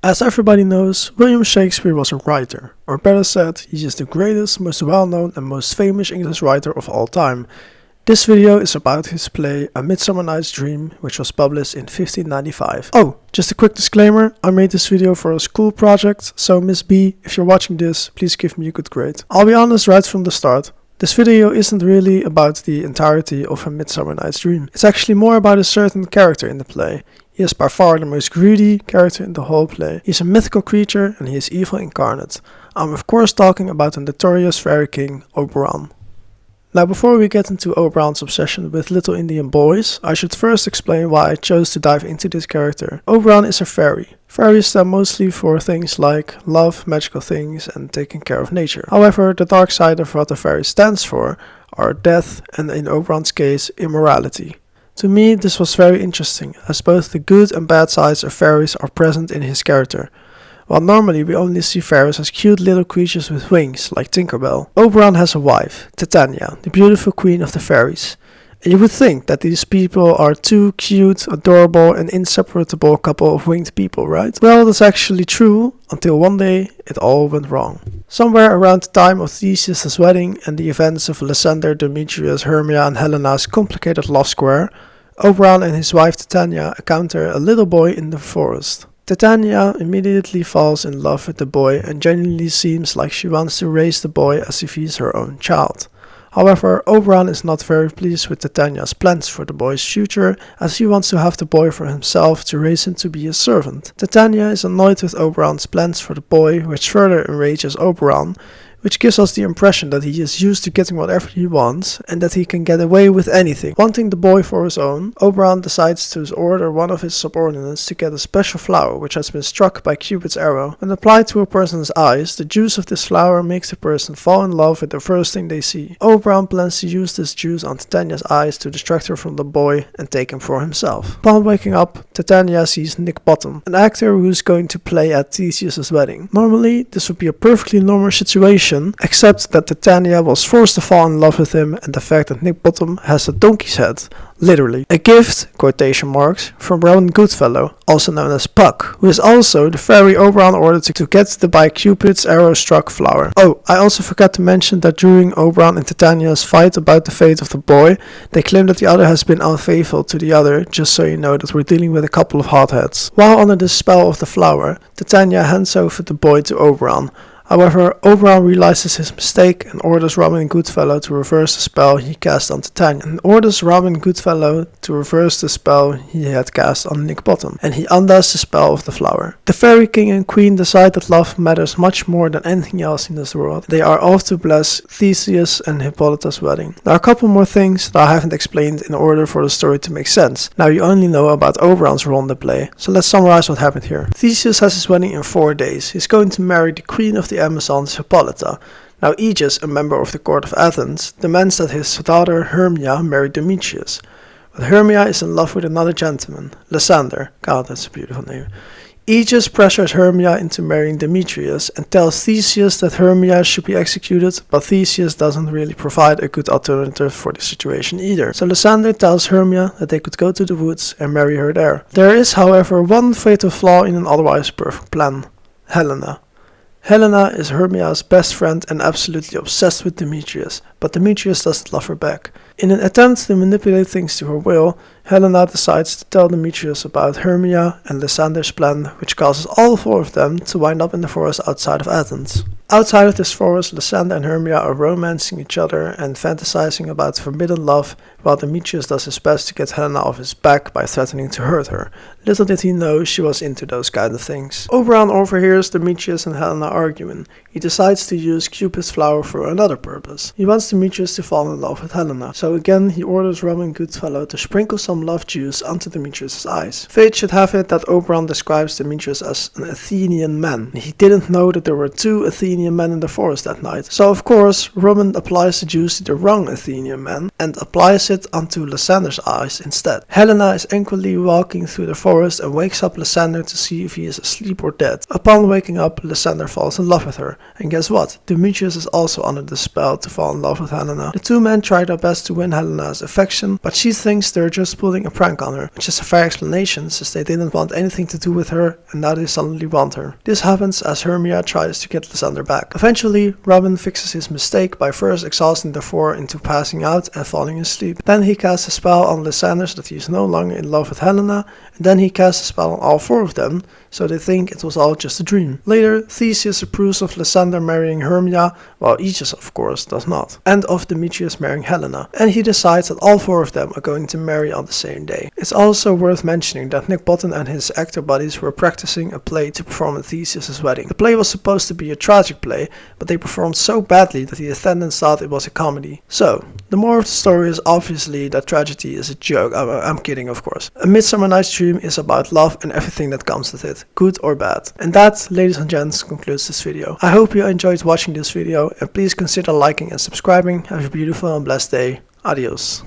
As everybody knows, William Shakespeare was a writer, or better said, he is the greatest, most well-known and most famous English writer of all time. This video is about his play A Midsummer Night's Dream, which was published in 1595. Oh, just a quick disclaimer, I made this video for a school project, so Miss B, if you're watching this, please give me a good grade. I'll be honest right from the start. This video isn't really about the entirety of A Midsummer Night's Dream. It's actually more about a certain character in the play. He is by far the most greedy character in the whole play. He's a mythical creature and he is evil incarnate. I'm of course talking about the notorious fairy king, Oberon. Now before we get into Oberon's obsession with little Indian boys, I should first explain why I chose to dive into this character. Oberon is a fairy. Fairies stand mostly for things like love, magical things and taking care of nature. However, the dark side of what a fairy stands for are death and in Oberon's case, immorality. To me, this was very interesting, as both the good and bad sides of fairies are present in his character. While normally we only see fairies as cute little creatures with wings, like Tinkerbell, Oberon has a wife, Titania, the beautiful queen of the fairies. And you would think that these people are two cute, adorable and inseparable couple of winged people, right? Well, that's actually true, until one day it all went wrong. Somewhere around the time of Theseus' wedding and the events of Lysander, Demetrius, Hermia and Helena's complicated love square, Oberon and his wife Titania encounter a little boy in the forest. Titania immediately falls in love with the boy and genuinely seems like she wants to raise the boy as if he's her own child. However, Oberon is not very pleased with Titania's plans for the boy's future, as he wants to have the boy for himself to raise him to be his servant. Titania is annoyed with Oberon's plans for the boy, which further enrages Oberon, which gives us the impression that he is used to getting whatever he wants and that he can get away with anything. Wanting the boy for his own, Oberon decides to order one of his subordinates to get a special flower which has been struck by Cupid's arrow. When applied to a person's eyes, the juice of this flower makes the person fall in love with the first thing they see. Oberon plans to use this juice on Titania's eyes to distract her from the boy and take him for himself. Upon waking up, Titania sees Nick Bottom, an actor who's going to play at Theseus' wedding. Normally, this would be a perfectly normal situation, except that Titania was forced to fall in love with him and the fact that Nick Bottom has a donkey's head. Literally. A gift, quotation marks, from Robin Goodfellow, also known as Puck, who is also the fairy Oberon ordered to get the by Cupid's arrow struck flower. Oh, I also forgot to mention that during Oberon and Titania's fight about the fate of the boy, they claim that the other has been unfaithful to the other, just so you know that we're dealing with a couple of hotheads. While under the spell of the flower, Titania hands over the boy to Oberon. However, Oberon realizes his mistake and orders Robin Goodfellow to reverse the spell he cast on Titania, and orders Robin Goodfellow to reverse the spell he had cast on Nick Bottom, and he undoes the spell of the flower. The fairy king and queen decide that love matters much more than anything else in this world. They are off to bless Theseus and Hippolyta's wedding. There are a couple more things that I haven't explained in order for the story to make sense. Now you only know about Oberon's role in the play, so let's summarize what happened here. Theseus has his wedding in 4 days. He's going to marry the queen of the Amazons, Hippolyta. Now Aegis, a member of the court of Athens, demands that his daughter Hermia marry Demetrius. But Hermia is in love with another gentleman, Lysander. God, that's a beautiful name. Aegis pressures Hermia into marrying Demetrius and tells Theseus that Hermia should be executed, but Theseus doesn't really provide a good alternative for the situation either. So Lysander tells Hermia that they could go to the woods and marry her there. There is, however, one fatal flaw in an otherwise perfect plan: Helena. Helena is Hermia's best friend and absolutely obsessed with Demetrius, but Demetrius doesn't love her back. In an attempt to manipulate things to her will, Helena decides to tell Demetrius about Hermia and Lysander's plan, which causes all 4 of them to wind up in the forest outside of Athens. Outside of this forest, Lysander and Hermia are romancing each other and fantasizing about forbidden love, while Demetrius does his best to get Helena off his back by threatening to hurt her. Little did he know she was into those kind of things. Oberon overhears Demetrius and Helena arguing. He decides to use Cupid's flower for another purpose. He wants Demetrius to fall in love with Helena, so again he orders Robin Goodfellow to sprinkle some love juice onto Demetrius' eyes. Fate should have it that Oberon describes Demetrius as an Athenian man. He didn't know that there were 2 Athenian Athenian men in the forest that night. So of course, Robin applies the juice to the wrong Athenian man and applies it onto Lysander's eyes instead. Helena is angrily walking through the forest and wakes up Lysander to see if he is asleep or dead. Upon waking up, Lysander falls in love with her. And guess what? Demetrius is also under the spell to fall in love with Helena. The two men try their best to win Helena's affection, but she thinks they're just pulling a prank on her, which is a fair explanation since they didn't want anything to do with her and now they suddenly want her. This happens as Hermia tries to get Lysander back. Eventually, Robin fixes his mistake by first exhausting the four into passing out and falling asleep. Then he casts a spell on Lysander so that he is no longer in love with Helena, and then he casts a spell on all four of them, so they think it was all just a dream. Later, Theseus approves of Lysander marrying Hermia, while Aegis of course does not, and of Demetrius marrying Helena, and he decides that all four of them are going to marry on the same day. It's also worth mentioning that Nick Botten and his actor buddies were practicing a play to perform at Theseus' wedding. The play was supposed to be a tragic play, but they performed so badly that the attendants thought it was a comedy. So, the moral of the story is obviously that tragedy is a joke. I'm kidding, of course. A Midsummer Night's Dream is about love and everything that comes with it, good or bad. And that, ladies and gents, concludes this video. I hope you enjoyed watching this video, and please consider liking and subscribing. Have a beautiful and blessed day. Adios.